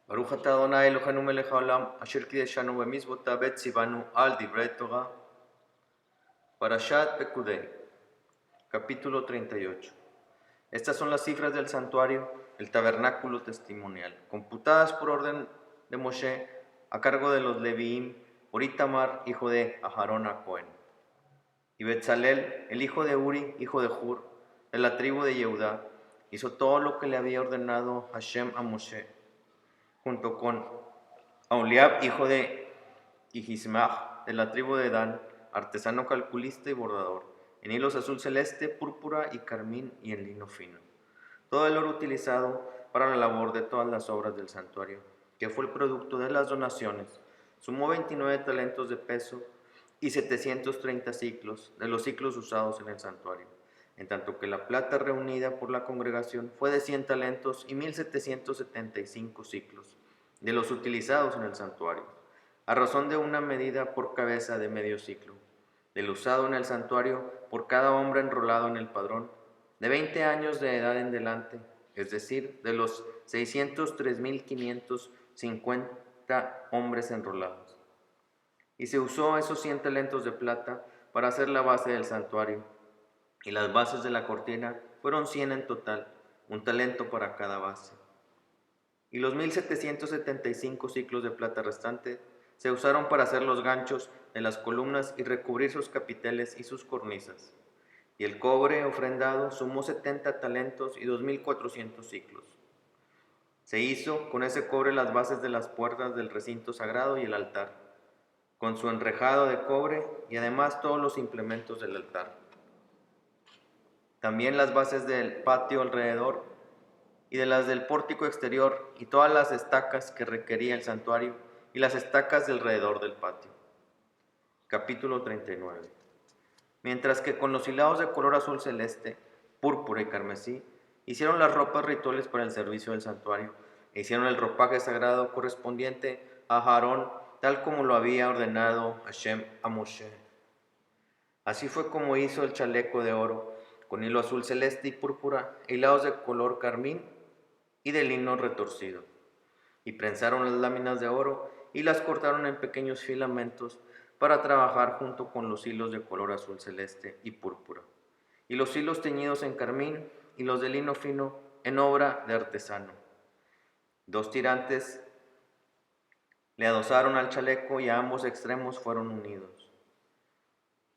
Baruch atah Adonai Eloheinu melech haolam, asher kideshanu b'mitzvotav v'tzivanu al divrei Torah. Parashat Pekudei, capítulo 38. Estas son las cifras del santuario, el tabernáculo testimonial, computadas por orden de Moshe, a cargo de los Leviim, por Itamar, hijo de Aharón a Cohen. Y Betzalel, el hijo de Uri, hijo de Hur, de la tribu de Yehudá, hizo todo lo que le había ordenado Hashem a Moshe, junto con Aholiab, hijo de Ihismach, de la tribu de Dan, artesano calculista y bordador, en hilos azul celeste, púrpura y carmín y en lino fino. Todo el oro utilizado para la labor de todas las obras del santuario, que fue el producto de las donaciones, sumó 29 talentos de peso y 730 ciclos de los ciclos usados en el santuario, en tanto que la plata reunida por la congregación fue de 100 talentos y 1775 ciclos de los utilizados en el santuario, a razón de una medida por cabeza de medio ciclo, del usado en el santuario por cada hombre enrolado en el padrón, de 20 años de edad en delante, es decir, de los 603.550 hombres enrolados. Y se usó esos 100 talentos de plata para hacer la base del santuario, y las bases de la cortina fueron 100 en total, un talento para cada base. Y los 1775 ciclos de plata restantes se usaron para hacer los ganchos de las columnas y recubrir sus capiteles y sus cornisas. Y el cobre ofrendado sumó 70 talentos y 2400 ciclos. Se hizo con ese cobre las bases de las puertas del recinto sagrado y el altar, con su enrejado de cobre y además todos los implementos del altar. También las bases del patio alrededor y de las del pórtico exterior y todas las estacas que requería el santuario y las estacas de alrededor del patio. Capítulo 39. Mientras que con los hilados de color azul celeste, púrpura y carmesí, hicieron las ropas rituales para el servicio del santuario, e hicieron el ropaje sagrado correspondiente a Aarón, tal como lo había ordenado Hashem a Moshe. Así fue como hizo el chaleco de oro, con hilo azul celeste y púrpura, hilados de color carmín y de lino retorcido. Y prensaron las láminas de oro y las cortaron en pequeños filamentos para trabajar junto con los hilos de color azul celeste y púrpura, y los hilos teñidos en carmín y los de lino fino en obra de artesano. 2 tirantes le adosaron al chaleco y a ambos extremos fueron unidos.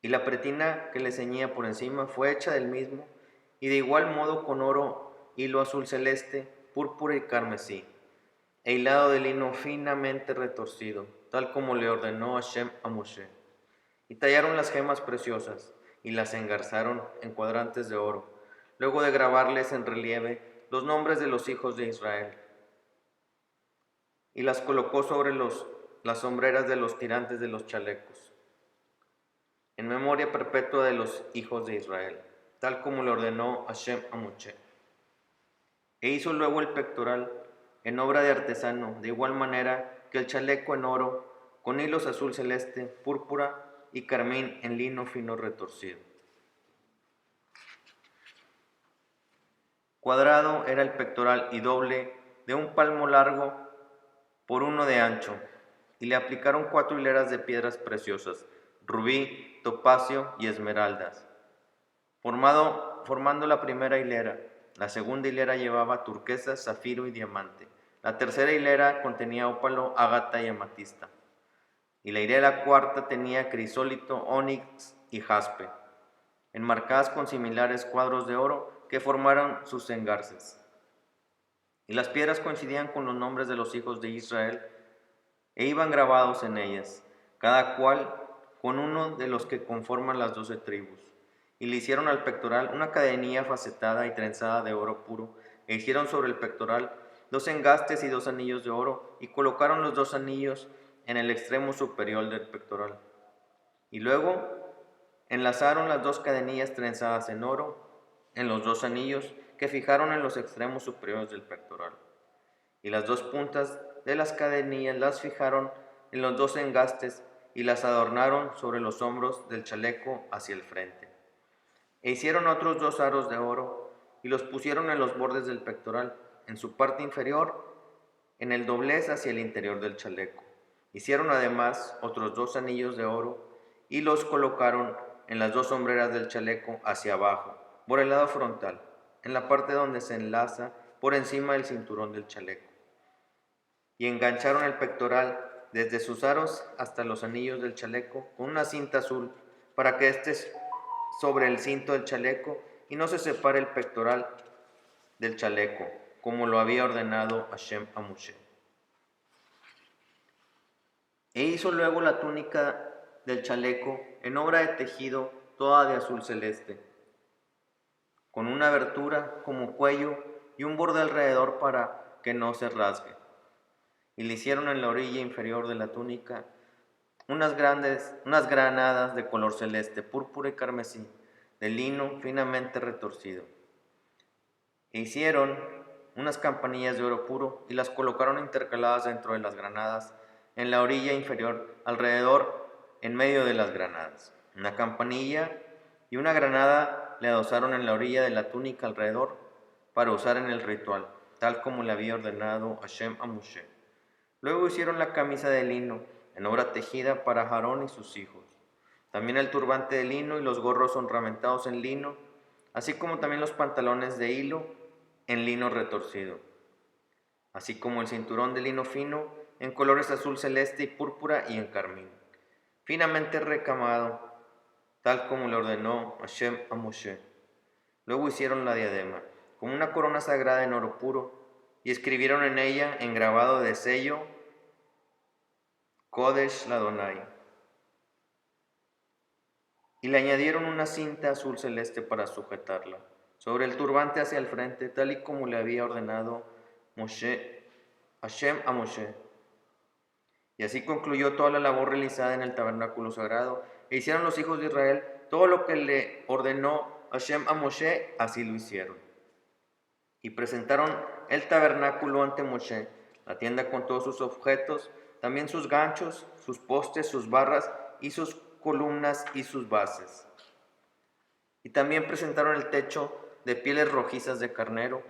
Y la pretina que le ceñía por encima fue hecha del mismo, y de igual modo con oro, hilo azul celeste, púrpura y carmesí, e hilado de lino finamente retorcido, tal como le ordenó Hashem a Moshe. Y tallaron las gemas preciosas, y las engarzaron en cuadrantes de oro, luego de grabarles en relieve los nombres de los hijos de Israel. Y las colocó sobre las sombreras de los tirantes de los chalecos, en memoria perpetua de los hijos de Israel, tal como le ordenó Hashem a Moshe. E hizo luego el pectoral en obra de artesano, de igual manera que el chaleco en oro, con hilos azul celeste, púrpura y carmín en lino fino retorcido. Cuadrado era el pectoral y doble, de un palmo largo por 1 de ancho, y le aplicaron 4 hileras de piedras preciosas, rubí, topacio y esmeraldas, formando la primera hilera. La segunda hilera llevaba turquesa, zafiro y diamante. La tercera hilera contenía ópalo, ágata y amatista. Y la hilera cuarta tenía crisólito, ónix y jaspe, enmarcadas con similares cuadros de oro que formaron sus engarces. Y las piedras coincidían con los nombres de los hijos de Israel e iban grabados en ellas, cada cual con uno de los que conforman las 12 tribus. Y le hicieron al pectoral una cadenilla facetada y trenzada de oro puro, e hicieron sobre el pectoral 2 engastes y 2 anillos de oro, y colocaron los 2 anillos en el extremo superior del pectoral. Y luego enlazaron las 2 cadenillas trenzadas en oro en los 2 anillos que fijaron en los extremos superiores del pectoral. Y las 2 puntas de las cadenillas las fijaron en los 2 engastes y las adornaron sobre los hombros del chaleco hacia el frente. E hicieron otros 2 aros de oro y los pusieron en los bordes del pectoral, en su parte inferior en el doblez hacia el interior del chaleco. Hicieron además otros 2 anillos de oro y los colocaron en las 2 hombreras del chaleco hacia abajo, por el lado frontal, en la parte donde se enlaza por encima del cinturón del chaleco. Y engancharon el pectoral desde sus aros hasta los anillos del chaleco con una cinta azul para que esté sobre el cinto del chaleco y no se separe el pectoral del chaleco, como lo había ordenado Hashem a Moshe. E hizo luego la túnica del chaleco en obra de tejido toda de azul celeste, con una abertura como cuello y un borde alrededor para que no se rasgue. Y le hicieron en la orilla inferior de la túnica unas granadas de color celeste, púrpura y carmesí, de lino finamente retorcido. E hicieron unas campanillas de oro puro y las colocaron intercaladas dentro de las granadas, en la orilla inferior, alrededor, en medio de las granadas. Una campanilla y una granada le adosaron en la orilla de la túnica alrededor para usar en el ritual, tal como le había ordenado Hashem a Moshe. Luego hicieron la camisa de lino, en obra tejida para Aarón y sus hijos. También el turbante de lino y los gorros ornamentados en lino, así como también los pantalones de hilo en lino retorcido, así como el cinturón de lino fino en colores azul celeste y púrpura y en carmín, finamente recamado, tal como le ordenó Hashem a Moshe. Luego hicieron la diadema, como una corona sagrada en oro puro, y escribieron en ella, en grabado de sello, Kodesh Ladonai. Y le añadieron una cinta azul celeste para sujetarla sobre el turbante hacia el frente, tal y como le había ordenado Hashem a Moshe. Y así concluyó toda la labor realizada en el tabernáculo sagrado, e hicieron los hijos de Israel todo lo que le ordenó Hashem a Moshe, así lo hicieron. Y presentaron el tabernáculo ante Moshe, la tienda con todos sus objetos, también sus ganchos, sus postes, sus barras y sus columnas y sus bases. Y también presentaron el techo de pieles rojizas de carnero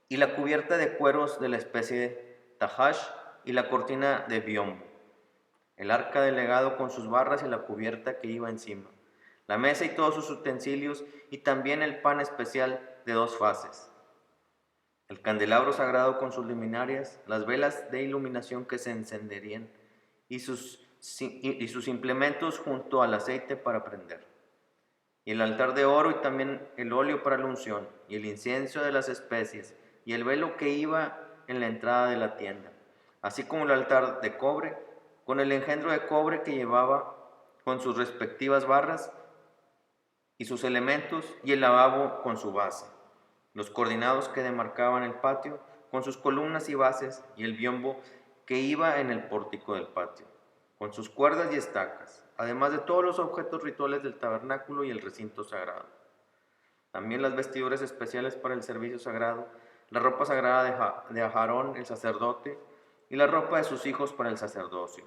y la cubierta de cueros de la especie de tahash y la cortina de biombo, el arca del legado con sus barras y la cubierta que iba encima, la mesa y todos sus utensilios y también el pan especial de 2 fases, el candelabro sagrado con sus luminarias, las velas de iluminación que se encenderían y sus implementos junto al aceite para prender, y el altar de oro y también el óleo para la unción y el incienso de las especies y el velo que iba en la entrada de la tienda, así como el altar de cobre con el engendro de cobre que llevaba con sus respectivas barras y sus elementos y el lavabo con su base, los coordinados que demarcaban el patio con sus columnas y bases y el biombo que iba en el pórtico del patio, con sus cuerdas y estacas, además de todos los objetos rituales del tabernáculo y el recinto sagrado. También las vestiduras especiales para el servicio sagrado, la ropa sagrada de Aarón el sacerdote y la ropa de sus hijos para el sacerdocio.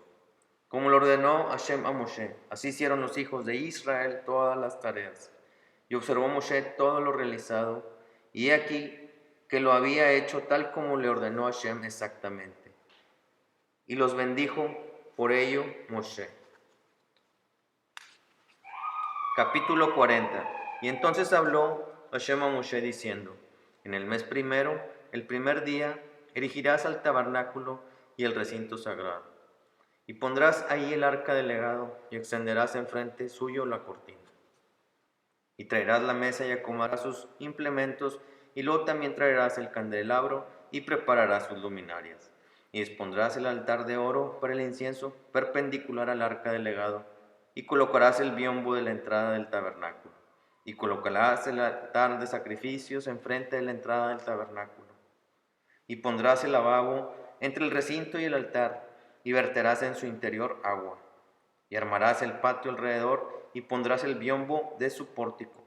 Como lo ordenó Hashem a Moshe, así hicieron los hijos de Israel todas las tareas. Y observó Moshe todo lo realizado, y he aquí que lo había hecho tal como le ordenó Hashem exactamente. Y los bendijo por ello Moshe. Capítulo 40. Y entonces habló Hashem a Moshe diciendo: en el mes primero, el primer día, erigirás al tabernáculo y el recinto sagrado. Y pondrás ahí el arca del legado y extenderás enfrente suyo la cortina. Y traerás la mesa y acomodarás sus implementos, y luego también traerás el candelabro y prepararás sus luminarias. Y dispondrás el altar de oro para el incienso perpendicular al arca del legado, y colocarás el biombo de la entrada del tabernáculo. Y colocarás el altar de sacrificios enfrente de la entrada del tabernáculo. Y pondrás el lavabo entre el recinto y el altar, y verterás en su interior agua. Y armarás el patio alrededor, y pondrás el biombo de su pórtico.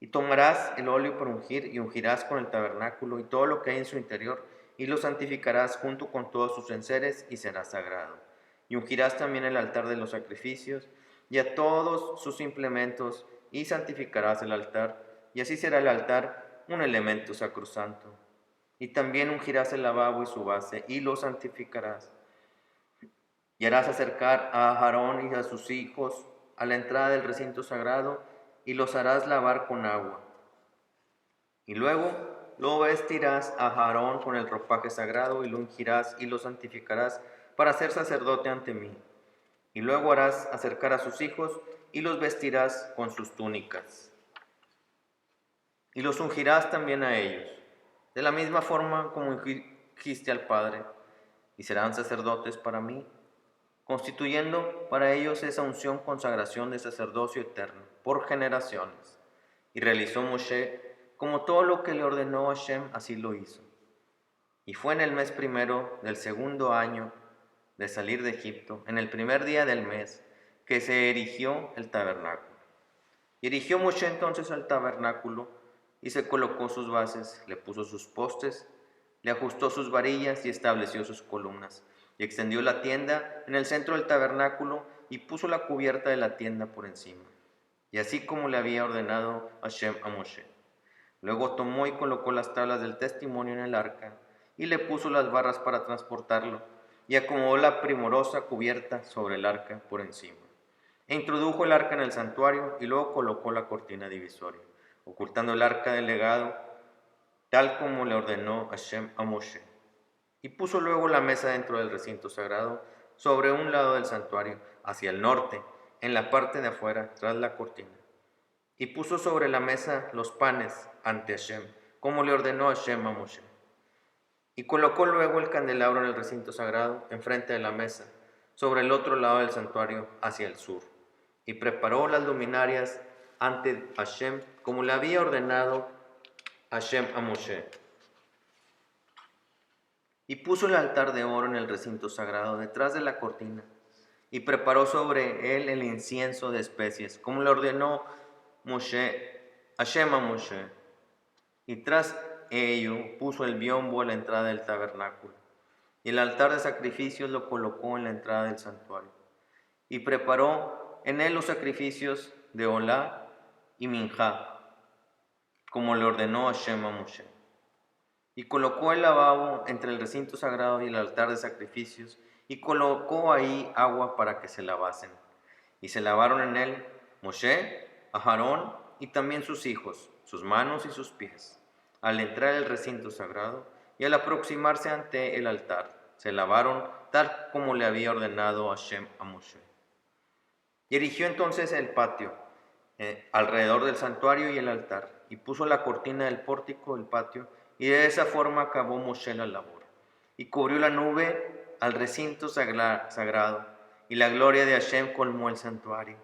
Y tomarás el óleo para ungir, y ungirás con el tabernáculo y todo lo que hay en su interior, y lo santificarás junto con todos sus enseres, y será sagrado. Y ungirás también el altar de los sacrificios, y a todos sus implementos, y santificarás el altar, y así será el altar un elemento sacrosanto. Y también ungirás el lavabo y su base, y lo santificarás. Y harás acercar a Aarón y a sus hijos a la entrada del recinto sagrado, y los harás lavar con agua. Y luego lo vestirás a Aarón con el ropaje sagrado, y lo ungirás y lo santificarás para ser sacerdote ante mí. Y luego harás acercar a sus hijos, y los vestirás con sus túnicas. Y los ungirás también a ellos, de la misma forma como ungiste al Padre, y serán sacerdotes para mí, constituyendo para ellos esa unción consagración de sacerdocio eterno, por generaciones. Y realizó Moshe como todo lo que le ordenó Hashem, así lo hizo. Y fue en el mes primero del segundo año de salir de Egipto, en el primer día del mes, que se erigió el tabernáculo. Y erigió Moshe entonces al tabernáculo, y se colocó sus bases, le puso sus postes, le ajustó sus varillas y estableció sus columnas. Y extendió la tienda en el centro del tabernáculo y puso la cubierta de la tienda por encima. Y así como le había ordenado Hashem a Moshe. Luego tomó y colocó las tablas del testimonio en el arca y le puso las barras para transportarlo y acomodó la primorosa cubierta sobre el arca por encima. E introdujo el arca en el santuario y luego colocó la cortina divisoria, ocultando el arca del legado, tal como le ordenó Hashem a Moshe. Y puso luego la mesa dentro del recinto sagrado, sobre un lado del santuario, hacia el norte, en la parte de afuera, tras la cortina. Y puso sobre la mesa los panes ante Hashem, como le ordenó Hashem a Moshe. Y colocó luego el candelabro en el recinto sagrado, enfrente de la mesa, sobre el otro lado del santuario, hacia el sur. Y preparó las luminarias ante Hashem, como le había ordenado Hashem a Moshe. Y puso el altar de oro en el recinto sagrado, detrás de la cortina, y preparó sobre él el incienso de especies, como le ordenó Hashem a Moshe. Y tras ello puso el biombo a la entrada del tabernáculo, y el altar de sacrificios lo colocó en la entrada del santuario. Y preparó en él los sacrificios de Olá y Minjá, como le ordenó Hashem a Moshe. Y colocó el lavabo entre el recinto sagrado y el altar de sacrificios, y colocó ahí agua para que se lavasen. Y se lavaron en él Moshe, Aarón y también sus hijos, sus manos y sus pies, al entrar al recinto sagrado y al aproximarse ante el altar. Se lavaron tal como le había ordenado Hashem a Moshe. Y erigió entonces el patio alrededor del santuario y el altar, y puso la cortina del pórtico del patio, y de esa forma acabó Moshe la labor. Y cubrió la nube al recinto sagrado, y la gloria de Hashem colmó el santuario.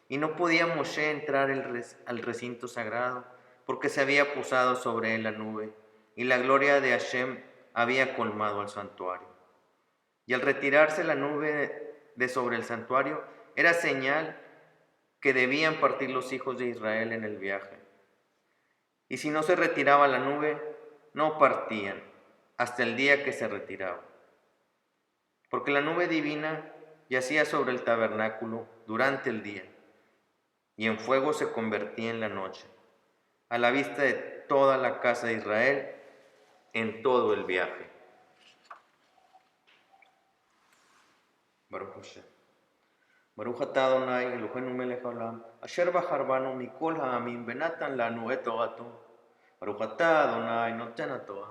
Y no podía Moshe entrar al recinto sagrado, porque se había posado sobre él la nube, y la gloria de Hashem había colmado el santuario. Y al retirarse la nube de sobre el santuario, era señal que debían partir los hijos de Israel en el viaje. Y si no se retiraba la nube, no partían hasta el día que se retiraba. Porque la nube divina yacía sobre el tabernáculo durante el día, y en fuego se convertía en la noche, a la vista de toda la casa de Israel en todo el viaje. Baruch Hashem. Baruch atah Adonai Eloheinu melech haolam, asher בחר בנו מכל העמים ונתן לנו את תורתו. ברוך אתה אדוני נותן התורה.